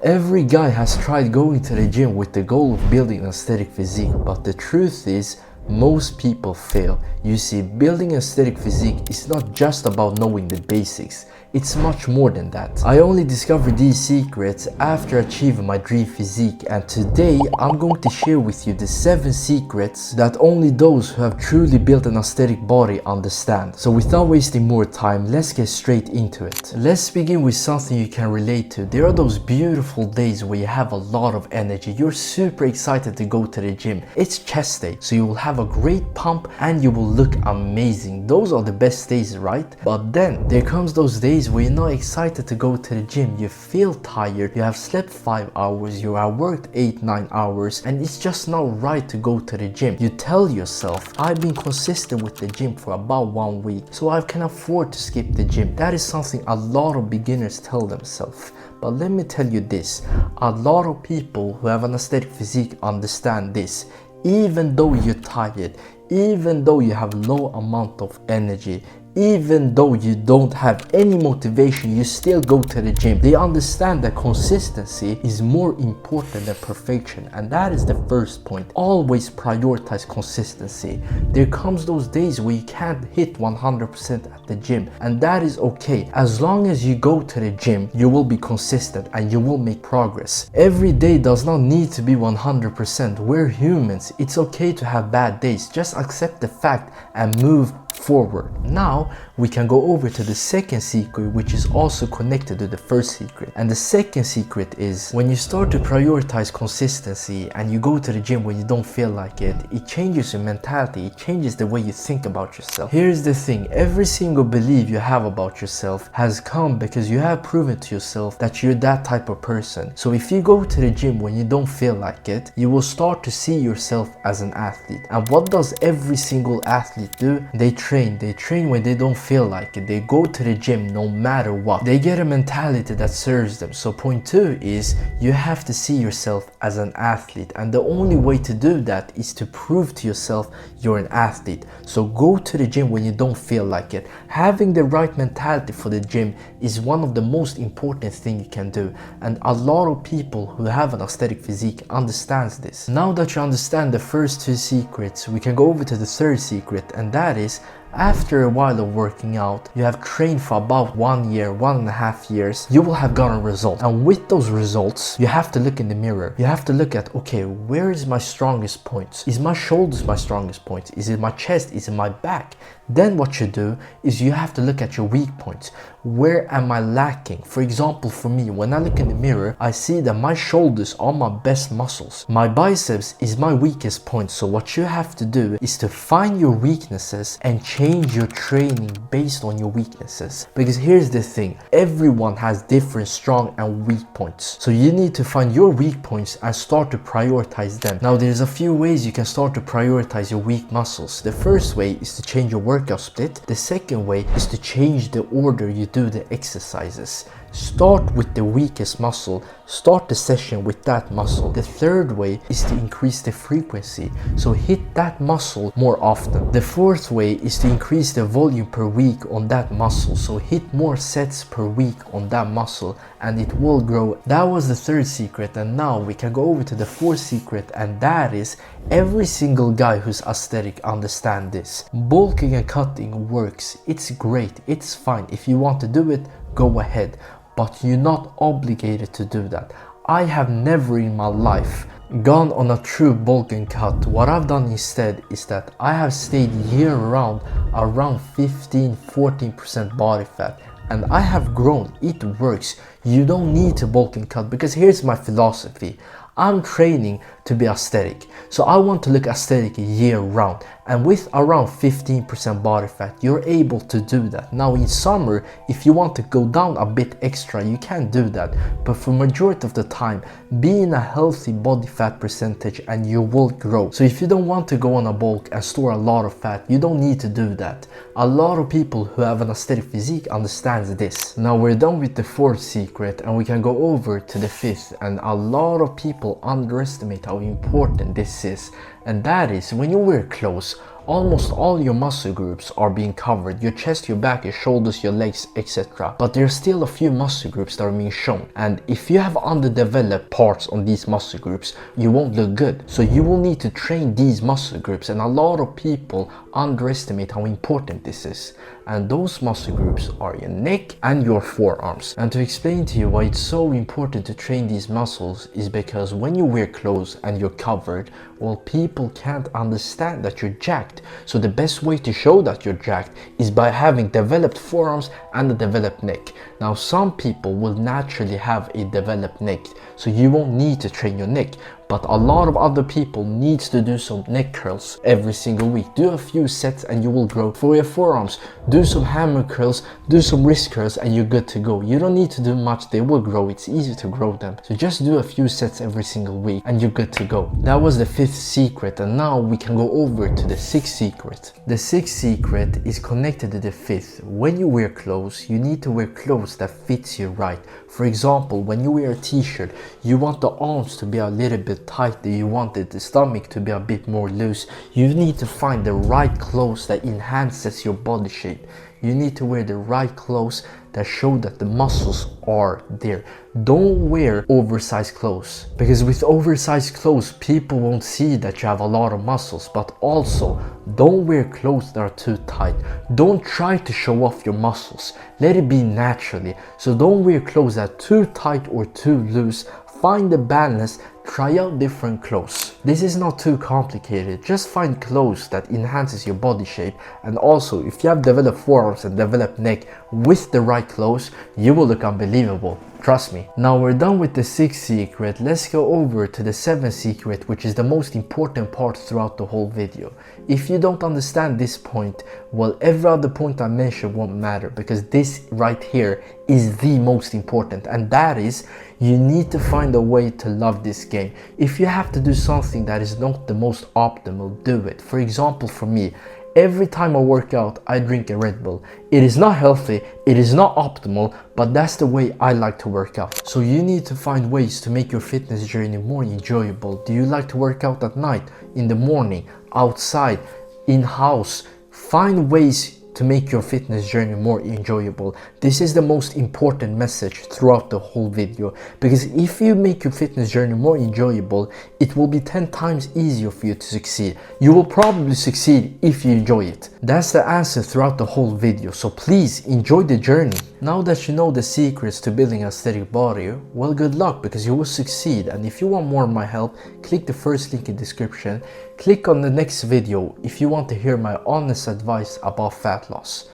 Every guy has tried going to the gym with the goal of building an aesthetic physique, but the truth is, most people fail. You see, building an aesthetic physique is not just about knowing the basics. It's much more than that. I only discovered these secrets after achieving my dream physique, and today I'm going to share with you the 7 secrets that only those who have truly built an aesthetic body understand. So without wasting more time, let's get straight into it. Let's begin with something you can relate to. There are those beautiful days where you have a lot of energy. You're super excited to go to the gym. It's chest day, so you will have a great pump and you will look amazing. Those are the best days, right? But then there comes those days where you're not excited to go to the gym. You feel tired, you have slept 5 hours, you have worked 8-9 hours, and it's just not right to go to the gym. You tell yourself, I've been consistent with the gym for about 1 week, so I can afford to skip the gym. That is something a lot of beginners tell themselves. But let me tell you this, a lot of people who have an aesthetic physique understand this. Even though you're tired, even though you have low amount of energy, even though you don't have any motivation, you still go to the gym. They understand that consistency is more important than perfection, and that is the first point. Always prioritize consistency. There comes those days where you can't hit 100% at the gym, and that is okay. As long as you go to the gym, you will be consistent and you will make progress. Every day does not need to be 100%. We're humans. It's okay to have bad days. Just accept the fact and move forward. Now we can go over to the second secret, which is also connected to the first secret. And the second secret is, when you start to prioritize consistency and you go to the gym when you don't feel like it, it changes your mentality, it changes the way you think about yourself. Here's the thing, every single belief you have about yourself has come because you have proven to yourself that you're that type of person. So if you go to the gym when you don't feel like it, you will start to see yourself as an athlete. And what does every single athlete do? They train when they don't feel like it. They go to the gym no matter what. They get a mentality that serves them. So point 2 is, you have to see yourself as an athlete, and the only way to do that is to prove to yourself you're an athlete. So go to the gym when you don't feel like it. Having the right mentality for the gym is one of the most important things you can do, and a lot of people who have an aesthetic physique understands this. Now that you understand the first 2 secrets, we can go over to the third secret, and that is, after a while of working out, you have trained for about 1 year, 1.5 years, you will have gotten results. And with those results, you have to look in the mirror. You have to look at, okay, where is my strongest points? Is my shoulders my strongest points? Is it my chest? Is it my back? Then what you do is you have to look at your weak points. Where am I lacking? For example, for me, when I look in the mirror, I see that my shoulders are my best muscles. My biceps is my weakest point. So what you have to do is to find your weaknesses and change your training based on your weaknesses. Because here's the thing, everyone has different strong and weak points. So you need to find your weak points and start to prioritize them. Now there's a few ways you can start to prioritize your weak muscles. The first way is to change your workout split. The second way is to change the order you do the exercises. Start with the weakest muscle, start the session with that muscle. The third way is to increase the frequency, so hit that muscle more often. The fourth way is to increase the volume per week on that muscle, so hit more sets per week on that muscle and it will grow. That was the third secret, and now we can go over to the fourth secret, and that is, every single guy who's aesthetic understands this. Bulking and cutting works, it's great, it's fine. If you want to do it, go ahead, but you're not obligated to do that. I have never in my life gone on a true bulk and cut. What I've done instead is that I have stayed year round around 15-14% body fat, and I have grown. It works. You don't need to bulk and cut, because here's my philosophy. I'm training to be aesthetic, so I want to look aesthetic year round, and with around 15% body fat, you're able to do that. Now in summer, if you want to go down a bit extra, you can do that, but for majority of the time, be in a healthy body fat percentage and you will grow. So if you don't want to go on a bulk and store a lot of fat, you don't need to do that. A lot of people who have an aesthetic physique understands this. Now we're done with the fourth secret and we can go over to the fifth, and a lot of people underestimate how important this is, and that is, when you wear clothes, almost all your muscle groups are being covered, your chest, your back, your shoulders, your legs, etc. But there's still a few muscle groups that are being shown, and if you have underdeveloped parts on these muscle groups, you won't look good. So you will need to train these muscle groups, and a lot of people underestimate how important this is. And those muscle groups are your neck and your forearms. And to explain to you why it's so important to train these muscles is because when you wear clothes and you're covered, well, people can't understand that you're jacked. So the best way to show that you're jacked is by having developed forearms and a developed neck. Now, some people will naturally have a developed neck, so you won't need to train your neck. But a lot of other people needs to do some neck curls every single week. Do a few sets and you will grow. For your forearms, do some hammer curls, do some wrist curls, and you're good to go. You don't need to do much, they will grow. It's easy to grow them. So just do a few sets every single week and you're good to go. That was the 5th secret, and now we can go over to the 6th secret. The 6th secret is connected to the 5th. When you wear clothes, you need to wear clothes that fits you right. For example, when you wear a t-shirt, you want the arms to be a little bit tighter, you want the stomach to be a bit more loose. You need to find the right clothes that enhances your body shape. You need to wear the right clothes that show that the muscles are there. Don't wear oversized clothes, because with oversized clothes people won't see that you have a lot of muscles. But also, don't wear clothes that are too tight. Don't try to show off your muscles, let it be naturally. So don't wear clothes that are too tight or too loose. Find the balance, try out different clothes. This is not too complicated, just find clothes that enhances your body shape. And also, if you have developed forearms and developed neck with the right clothes, you will look unbelievable. Trust me. Now we're done with the 6th secret, let's go over to the 7th secret, which is the most important part throughout the whole video. If you don't understand this point, well, every other point I mentioned won't matter, because this right here is the most important, and that is, you need to find a way to love this game. If you have to do something that is not the most optimal, do it. For example, for me, every time I work out, I drink a Red Bull. It is not healthy, it is not optimal, but that's the way I like to work out. So you need to find ways to make your fitness journey more enjoyable. Do you like to work out at night, in the morning, outside, in-house? Find ways to make your fitness journey more enjoyable. This is the most important message throughout the whole video, because if you make your fitness journey more enjoyable, it will be 10 times easier for you to succeed. You will probably succeed if you enjoy it. That's the answer throughout the whole video, so please enjoy the journey. Now that you know the secrets to building an aesthetic body, well, good luck, because you will succeed. And if you want more of my help, click the first link in the description. Click on the next video if you want to hear my honest advice about fat loss.